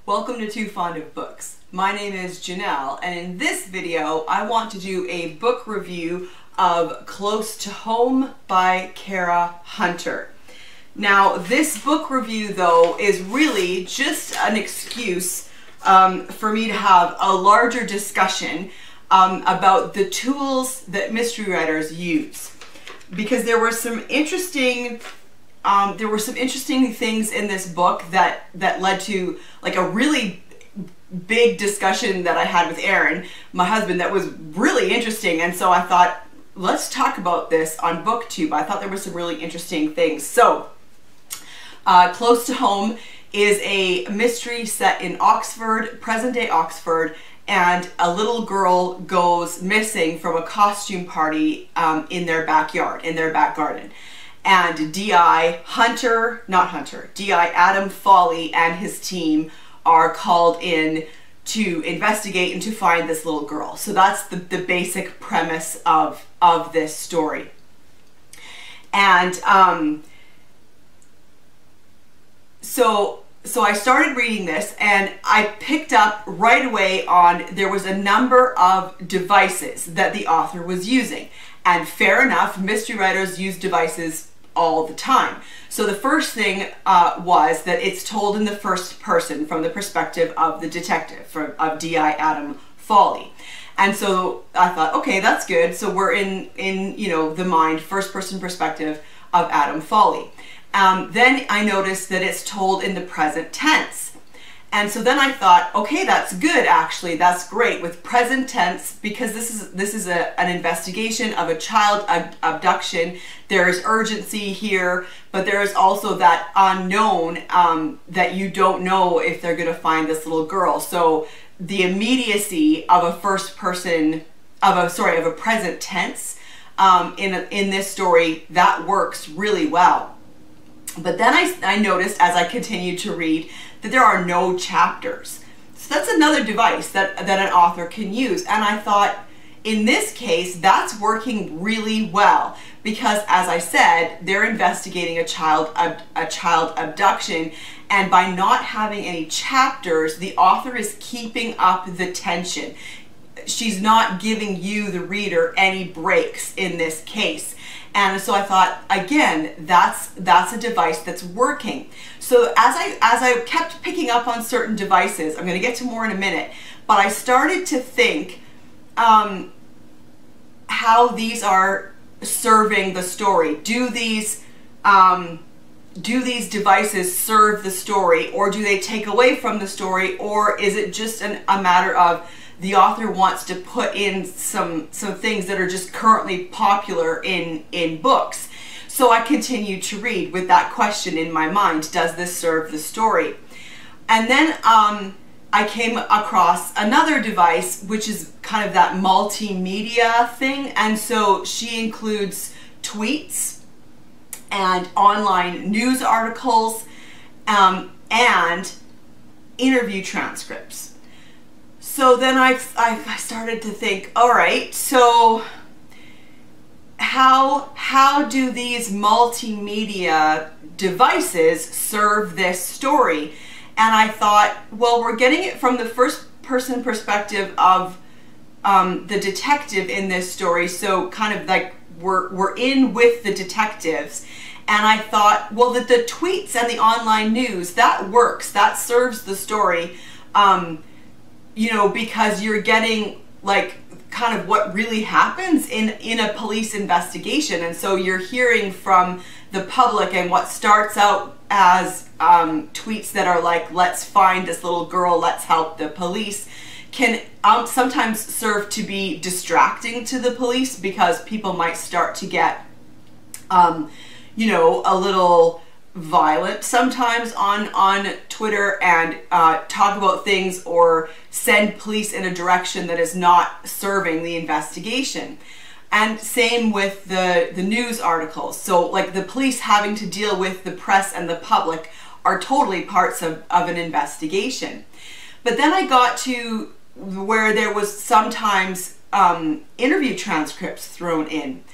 Welcome to Too Fond of Books. My name is Janelle, and in this video I want to do a book review of Close to Home by Cara Hunter. Now this book review though is really just an excuse for me to have a larger discussion about the tools that mystery writers use, because there were some interesting things in this book that led to like a really big discussion that I had with Aaron, my husband, that was really interesting. And so I thought, let's talk about this on BookTube. I thought there were some really interesting things. So Close to Home is a mystery set in Oxford, present-day Oxford, and a little girl goes missing from a costume party in their backyard, in their back garden. And D.I. Adam Foley and his team are called in to investigate and to find this little girl. So that's the basic premise of this story. And so I started reading this, and I picked up right away on there was a number of devices that the author was using. And fair enough, mystery writers use devices all the time. So the first thing was that it's told in the first person from the perspective of the detective, of D.I. Adam Foley. And so I thought, okay, that's good. So we're in you know, the mind, first person perspective of Adam Foley. Then I noticed that it's told in the present tense. And so then I thought, okay, that's good, actually. That's great with present tense, because this is an investigation of a child abduction. There is urgency here, but there is also that unknown that you don't know if they're going to find this little girl. So the immediacy of a first person, of a present tense in this story, that works really well. But then I noticed as I continued to read that there are no chapters. So that's another device that an author can use. And I thought, in this case, that's working really well, because as I said, they're investigating a child abduction, and by not having any chapters, the author is keeping up the tension. She's not giving you, the reader, any breaks in this case. And so I thought, again, that's a device that's working. So as I kept picking up on certain devices, I'm going to get to more in a minute, but I started to think how these are serving the story. Do these devices serve the story, or do they take away from the story, or is it just a matter of the author wants to put in some things that are just currently popular in books? So I continued to read with that question in my mind, does this serve the story? And then I came across another device, which is kind of that multimedia thing. And so she includes tweets and online news articles and interview transcripts. So then I started to think, all right, so how do these multimedia devices serve this story? And I thought, well, we're getting it from the first person perspective of the detective in this story, so kind of like we're in with the detectives. And I thought, well, the tweets and the online news, that works, that serves the story. You know, because you're getting like kind of what really happens in a police investigation. And so you're hearing from the public, and what starts out as tweets that are like, let's find this little girl, let's help the police, can sometimes serve to be distracting to the police, because people might start to get, you know, a little violent sometimes on Twitter and talk about things or send police in a direction that is not serving the investigation. And same with the news articles. So like the police having to deal with the press and the public are totally parts of an investigation. But then I got to where there was sometimes interview transcripts thrown in,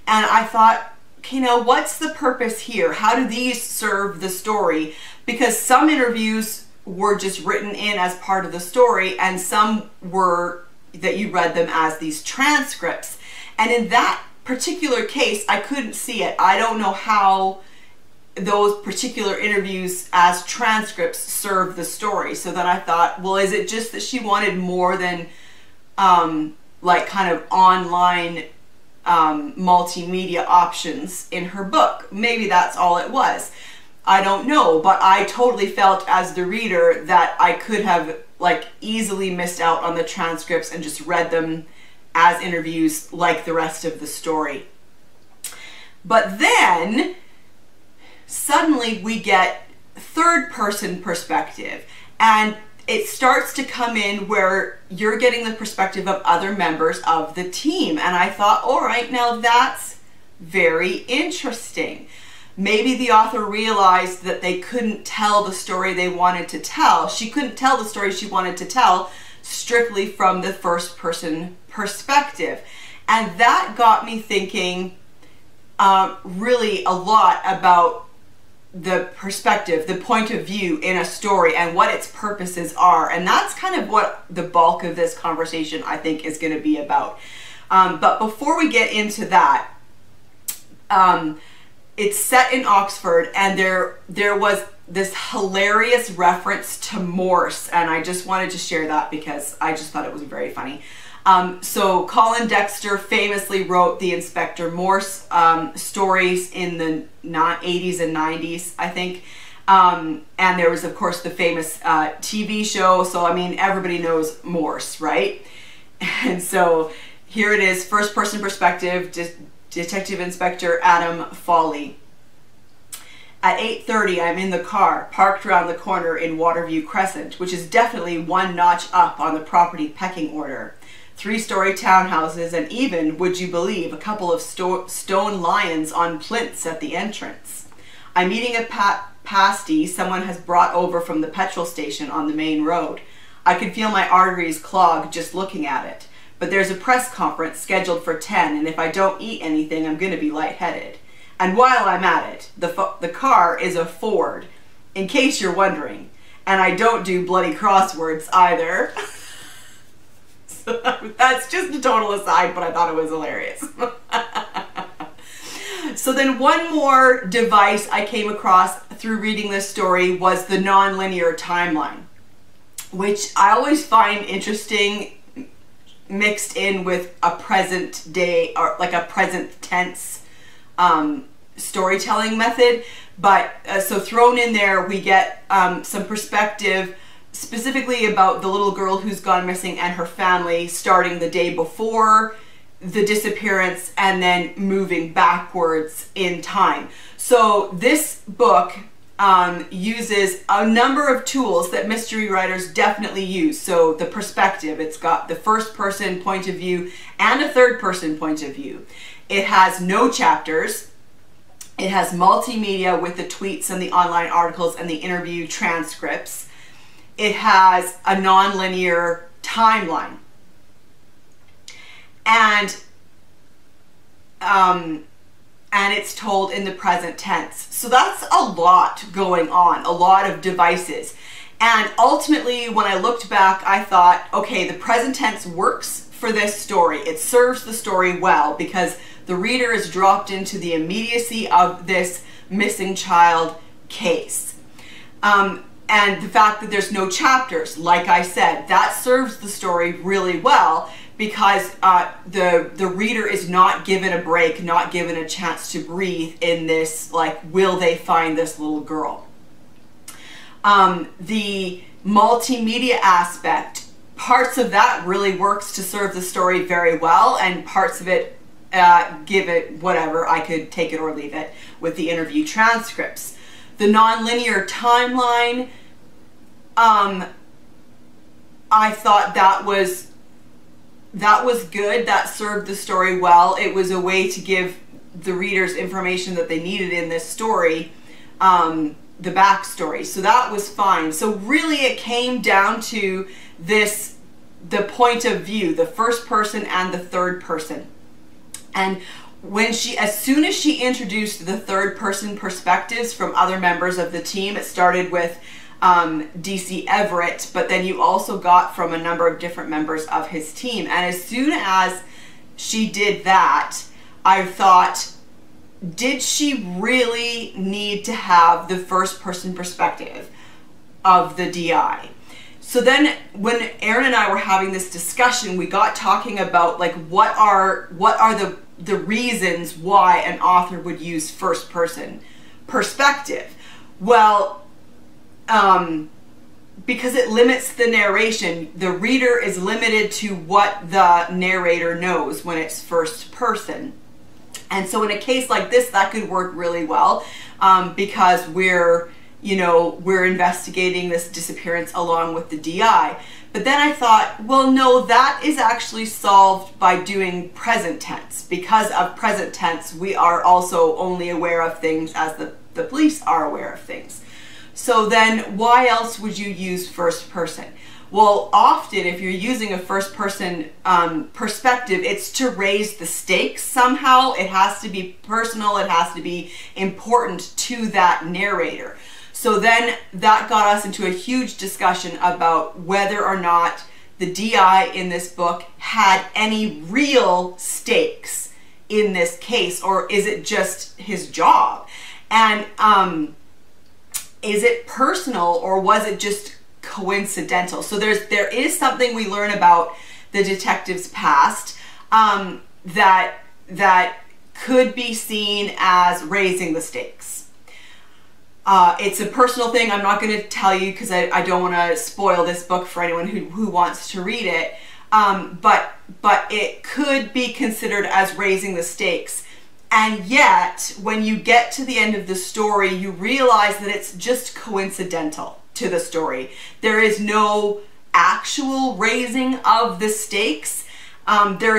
and I thought, okay, now what's the purpose here? How do these serve the story? Because some interviews were just written in as part of the story, and some were that you read them as these transcripts. And in that particular case, I couldn't see it. I don't know how those particular interviews as transcripts serve the story. So then I thought, well, is it just that she wanted more than like kind of online multimedia options in her book? Maybe that's all it was. I don't know, but I totally felt as the reader that I could have like easily missed out on the transcripts and just read them as interviews like the rest of the story. But then suddenly we get third person perspective, and it starts to come in where you're getting the perspective of other members of the team. And I thought, all right, now that's very interesting. Maybe the author realized that they couldn't tell the story they wanted to tell. She couldn't tell the story she wanted to tell strictly from the first person perspective. And that got me thinking really a lot about the perspective, the point of view in a story and what its purposes are. And that's kind of what the bulk of this conversation, I think, is going to be about. But before we get into that, it's set in Oxford, and there was this hilarious reference to Morse, and I just wanted to share that because I just thought it was very funny. So Colin Dexter famously wrote the Inspector Morse stories in the 80s and 90s, I think. And there was, of course, the famous TV show. So, I mean, everybody knows Morse, right? And so here it is, first person perspective, Detective Inspector Adam Foley. At 8:30, I'm in the car, parked around the corner in Waterview Crescent, which is definitely one notch up on the property pecking order. 3-story townhouses, and even, would you believe, a couple of stone lions on plinths at the entrance. I'm eating a pasty someone has brought over from the petrol station on the main road. I can feel my arteries clog just looking at it. But there's a press conference scheduled for 10, and if I don't eat anything, I'm going to be lightheaded. And while I'm at it, the car is a Ford, in case you're wondering. And I don't do bloody crosswords either. So that's just a total aside, but I thought it was hilarious. So then one more device I came across through reading this story was the nonlinear timeline, which I always find interesting, mixed in with a present day or like a present tense storytelling method. But so thrown in there, we get some perspective specifically about the little girl who's gone missing and her family, starting the day before the disappearance and then moving backwards in time. So this book uses a number of tools that mystery writers definitely use. So the perspective, it's got the first person point of view and a third person point of view. It has no chapters. It has multimedia with the tweets and the online articles and the interview transcripts. It has a non-linear timeline. And it's told in the present tense. So that's a lot going on, a lot of devices. And ultimately, when I looked back, I thought, okay, the present tense works for this story. It serves the story well because the reader is dropped into the immediacy of this missing child case. And the fact that there's no chapters, like I said, that serves the story really well because the reader is not given a break, not given a chance to breathe in this, like, will they find this little girl? The multimedia aspect, parts of that really works to serve the story very well, and parts of it give it whatever, I could take it or leave it with the interview transcripts. The non-linear timeline, I thought that was good. That served the story well. It was a way to give the readers information that they needed in this story, the backstory. So that was fine. So really it came down to this, the point of view, the first person and the third person. And when as soon as she introduced the third person perspectives from other members of the team, it started with DC Everett, but then you also got from a number of different members of his team. And as soon as she did that, I thought, did she really need to have the first person perspective of the DI? So then when Aaron and I were having this discussion, we got talking about like what are the reasons why an author would use first person perspective. Well, because it limits the narration. The reader is limited to what the narrator knows when it's first person. And so in a case like this, that could work really well, because we're investigating this disappearance along with the DI. But then I thought, well, no, that is actually solved by doing present tense. Because of present tense, we are also only aware of things as the police are aware of things. So then why else would you use first person? Well, often if you're using a first person perspective, it's to raise the stakes somehow. It has to be personal. It has to be important to that narrator. So then that got us into a huge discussion about whether or not the DI in this book had any real stakes in this case, or is it just his job? And is it personal, or was it just coincidental? So there is something we learn about the detective's past that could be seen as raising the stakes. It's a personal thing. I'm not going to tell you because I don't want to spoil this book for anyone who wants to read it. But it could be considered as raising the stakes. And yet, when you get to the end of the story, you realize that it's just coincidental to the story. There is no actual raising of the stakes. There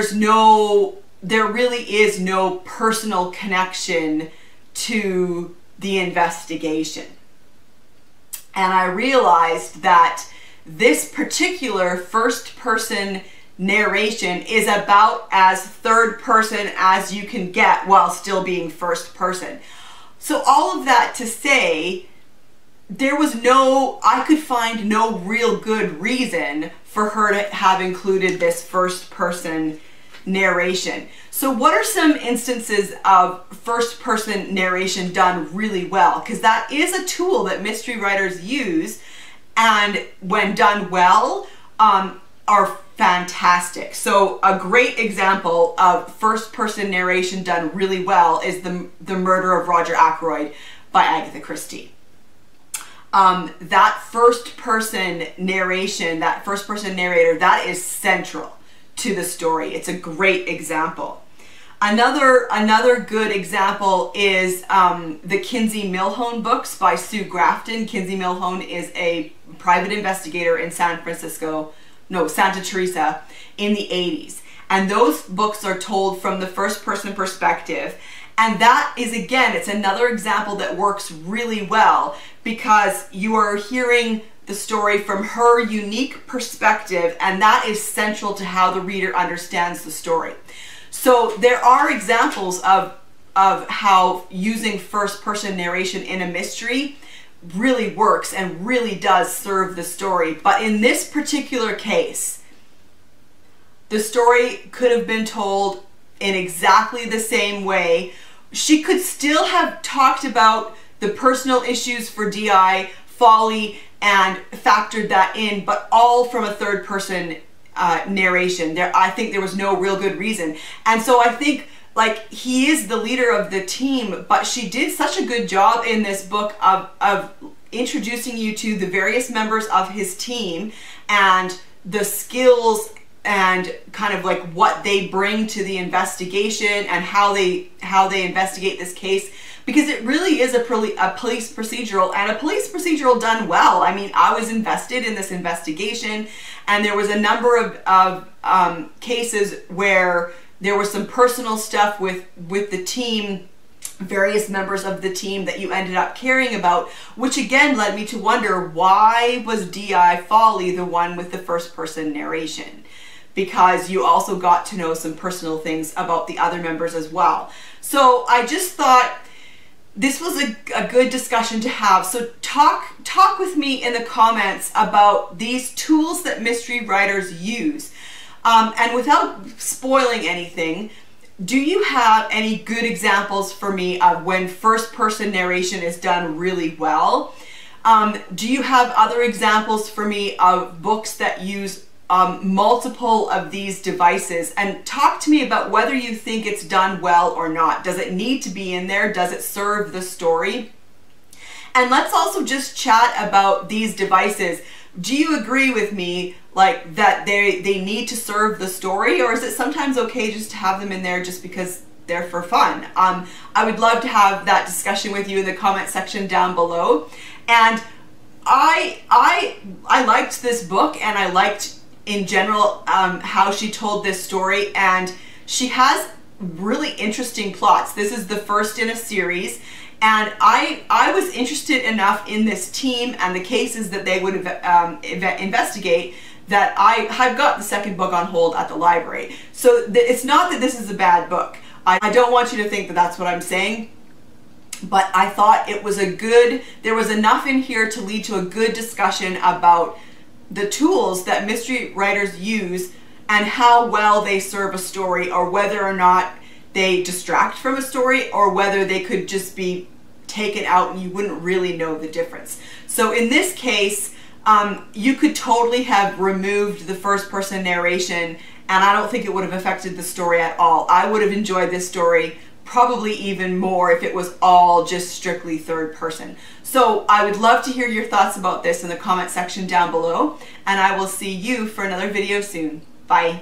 really is no personal connection to the investigation. And I realized that this particular first person narration is about as third person as you can get while still being first person. So all of that to say, I could find no real good reason for her to have included this first person narration. So what are some instances of first person narration done really well? Because that is a tool that mystery writers use, and when done well, are fantastic. So a great example of first person narration done really well is the Murder of Roger Ackroyd by Agatha Christie. That first person narration, that first person narrator, that is central to the story. It's a great example. Another good example is the Kinsey Milhone books by Sue Grafton. Kinsey Milhone is a private investigator in Santa Teresa in the 80s. And those books are told from the first person perspective. And that is, again, it's another example that works really well because you are hearing the story from her unique perspective, and that is central to how the reader understands the story. So there are examples of how using first person narration in a mystery really works and really does serve the story. But in this particular case, the story could have been told in exactly the same way. She could still have talked about the personal issues for DI, Folly, and factored that in, but all from a third person narration. I think there was no real good reason. And so I think, like, he is the leader of the team, but she did such a good job in this book of introducing you to the various members of his team and the skills and kind of like what they bring to the investigation and how they investigate this case, because it really is a police procedural, and a police procedural done well. I mean, I was invested in this investigation, and there was a number of cases where there was some personal stuff with the team, various members of the team that you ended up caring about, which again led me to wonder, why was D.I. Folly the one with the first person narration? Because you also got to know some personal things about the other members as well. So I just thought this was a good discussion to have. So talk with me in the comments about these tools that mystery writers use. And without spoiling anything, do you have any good examples for me of when first-person narration is done really well? Do you have other examples for me of books that use multiple of these devices? And talk to me about whether you think it's done well or not. Does it need to be in there? Does it serve the story? And let's also just chat about these devices. Do you agree with me, like, that they need to serve the story, or is it sometimes okay just to have them in there just because they're for fun? I would love to have that discussion with you in the comment section down below. And I liked this book, and I liked in general how she told this story, and she has really interesting plots. This is the first in a series, and I was interested enough in this team and the cases that they would investigate that I've got the second book on hold at the library. So it's not that this is a bad book. I don't want you to think that that's what I'm saying, but I thought it was there was enough in here to lead to a good discussion about the tools that mystery writers use and how well they serve a story, or whether or not they distract from a story, or whether they could just be taken out and you wouldn't really know the difference. So in this case, you could totally have removed the first-person narration, and I don't think it would have affected the story at all. I would have enjoyed this story probably even more if it was all just strictly third person. So I would love to hear your thoughts about this in the comment section down below, and I will see you for another video soon. Bye.